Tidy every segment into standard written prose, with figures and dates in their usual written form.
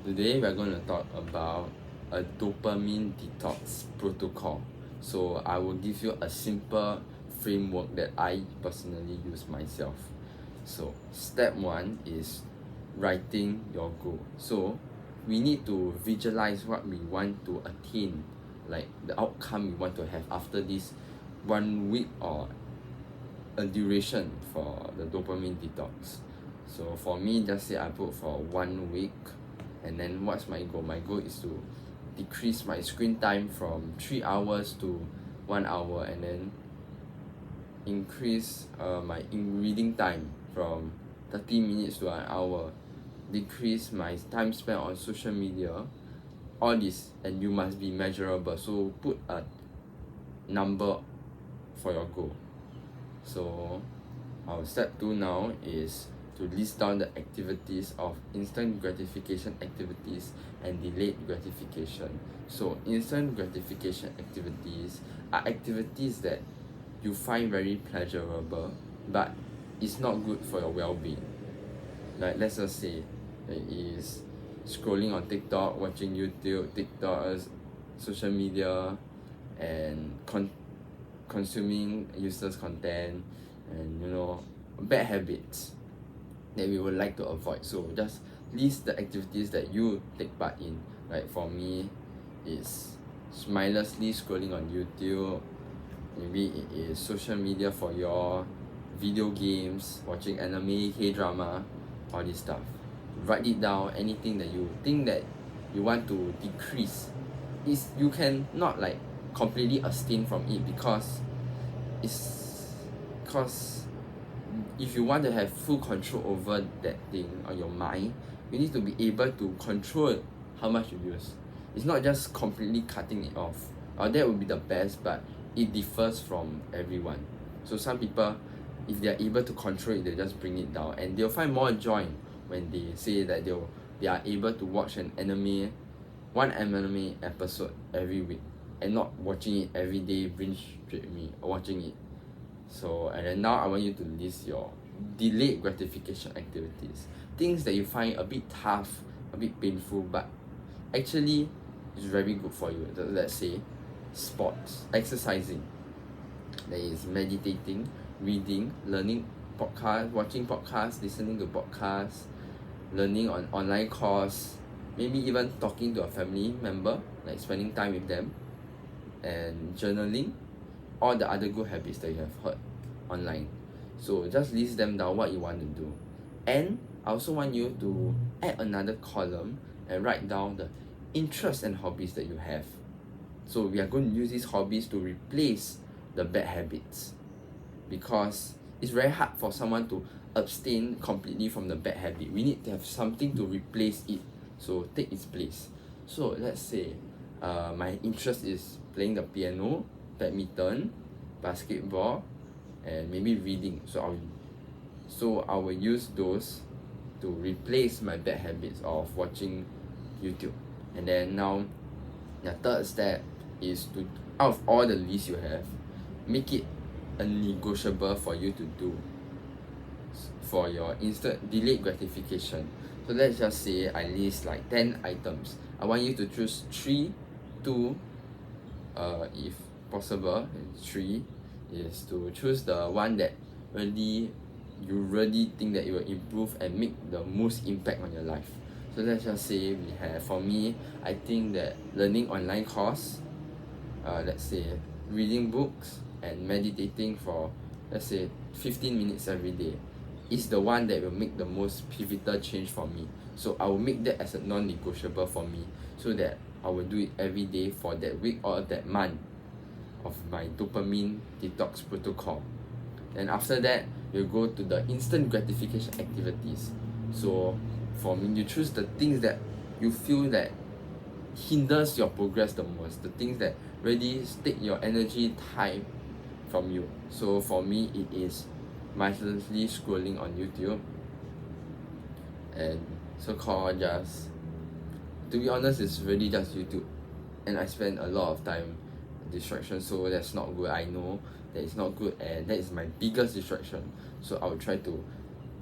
Today we're going to talk about a dopamine detox protocol. So I will give you a simple framework that I personally use myself. So step one is writing your goal. So we need to visualize what we want to attain, like the outcome we want to have after this 1 week or a duration for the dopamine detox. So for me, just say I put for 1 week, and then what's my goal? My goal is to decrease my screen time from 3 hours to 1 hour, and then increase my reading time from 30 minutes to an hour, decrease my time spent on social media, all this, and you must be measurable. So put a number for your goal. So our step 2 now is to list down the activities of instant gratification activities and delayed gratification. So instant gratification activities are activities that you find very pleasurable, but it's not good for your well-being. Like let's just say it is scrolling on TikTok, watching YouTube, TikToks, social media, and consuming useless content, and bad habits that we would like to avoid. So just list the activities that you take part in. Like for me, it's mindlessly scrolling on YouTube. Maybe it is social media for your video games, watching anime, K-drama, all this stuff. Write it down. Anything that you think that you want to decrease, is you can not like completely abstain from it, because if you want to have full control over that thing on your mind, you need to be able to control how much you use. It's not just completely cutting it off. That would be the best, but it differs from everyone. So some people, if they are able to control it, they just bring it down, and they'll find more joy when they say that they are able to watch one anime episode every week, and not watching it every day, binge streaming or watching it. So, and then now I want you to list your delayed gratification activities. Things that you find a bit tough, a bit painful, but actually is very good for you. Let's say sports, exercising, there is meditating, reading, learning podcasts, watching podcasts, listening to podcasts, learning on online course, maybe even talking to a family member, like spending time with them, and journaling, all the other good habits that you have heard online. So just list them down what you want to do. And I also want you to add another column and write down the interests and hobbies that you have. So we are going to use these hobbies to replace the bad habits, because it's very hard for someone to abstain completely from the bad habit. We need to have something to replace it, so take its place. So let's say my interest is playing the piano, badminton, basketball, and maybe reading. So I will use those to replace my bad habits of watching YouTube. And then now the third step is to, out of all the lists you have, make it a negotiable for you to do for your instant delayed gratification. So let's just say I list like 10 items. I want you to choose 3, 2, if possible, and 3 is to choose the one that you really think that it will improve and make the most impact on your life. So let's just say we have, for me, I think that learning online course, let's say reading books and meditating for, let's say, 15 minutes every day, is the one that will make the most pivotal change for me. So I will make that as a non-negotiable for me, so that I will do it every day for that week or that month of my dopamine detox protocol. And after that, you go to the instant gratification activities. So for me, you choose the things that you feel that hinders your progress the most, the things that really take your energy time from you. So for me, it is mindlessly scrolling on YouTube, and so-called just, to be honest, it's really just YouTube, and I spend a lot of time distraction, so that's not good. I know that it's not good, and that is my biggest distraction. So I will try to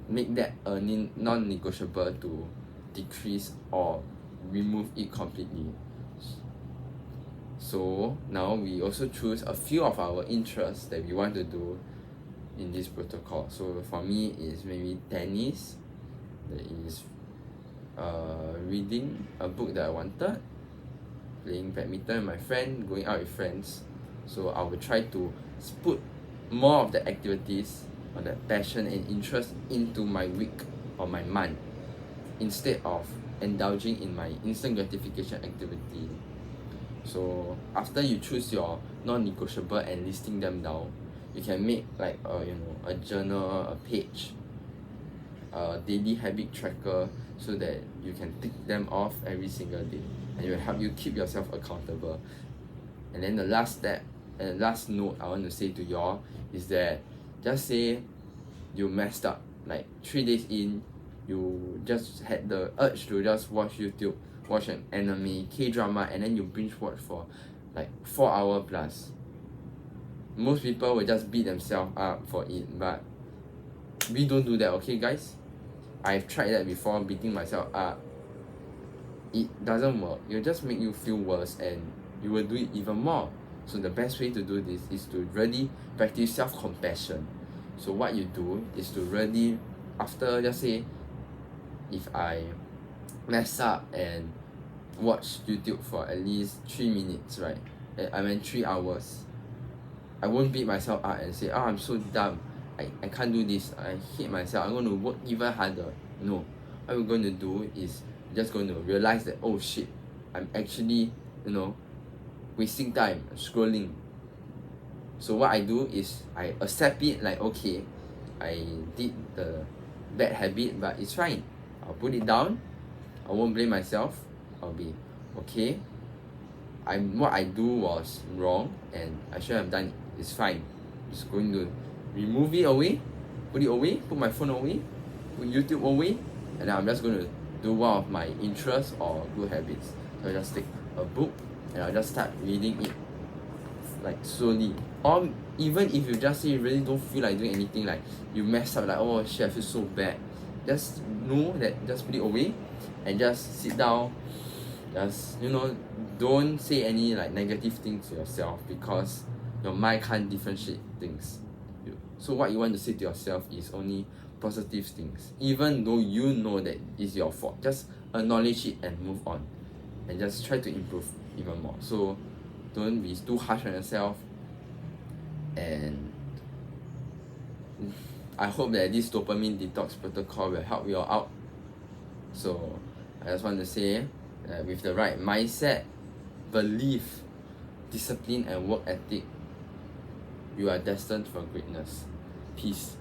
make that a non-negotiable, to decrease or remove it completely. So now we also choose a few of our interests that we want to do in this protocol. So for me, it's maybe tennis, there is reading a book that I wanted, playing badminton with my friend, going out with friends. So I will try to put more of the activities or the passion and interest into my week or my month, instead of indulging in my instant gratification activity. So after you choose your non-negotiable and listing them down, you can make like a journal, a page, a daily habit tracker, so that you can tick them off every single day, and it will help you keep yourself accountable. And then the last step and last note I want to say to y'all is that, just say you messed up, like 3 days in, you just had the urge to just watch YouTube, watch an anime, K-drama, and then you binge watch for like 4 hours plus. Most people will just beat themselves up for it, but we don't do that, okay guys? I've tried that before, beating myself up. It doesn't work. It'll just make you feel worse, and you will do it even more. So the best way to do this is to really practice self-compassion. So what you do is to really, after, just say, if I mess up and watch YouTube for at least 3 minutes, right? 3 hours. I won't beat myself up and say, oh, I'm so dumb. I can't do this. I hate myself. I'm going to work even harder. No. What we're going to do is just going to realize that, oh shit, I'm actually, wasting time scrolling. So what I do is I accept it, like, okay, I did the bad habit, but it's fine. I'll put it down. I won't blame myself. I'll be okay. What I do was wrong, and I should have done it. It's fine. Just going to remove it away, put it away, put my phone away, put YouTube away, and then I'm just going to do one of my interests or good habits. So I just take a book and I'll just start reading it, like, slowly. Or even if you just say you really don't feel like doing anything, like you mess up, like, oh shit, I feel so bad, just know that, just put it away and just sit down. Just, don't say any like negative things to yourself, because your mind can't differentiate things. So what you want to say to yourself is only positive things, even though you know that it's your fault. Just acknowledge it and move on, and just try to improve even more. So don't be too harsh on yourself, and I hope that this dopamine detox protocol will help you all out. So I just want to say that with the right mindset, belief, discipline, and work ethic, you are destined for greatness. Peace.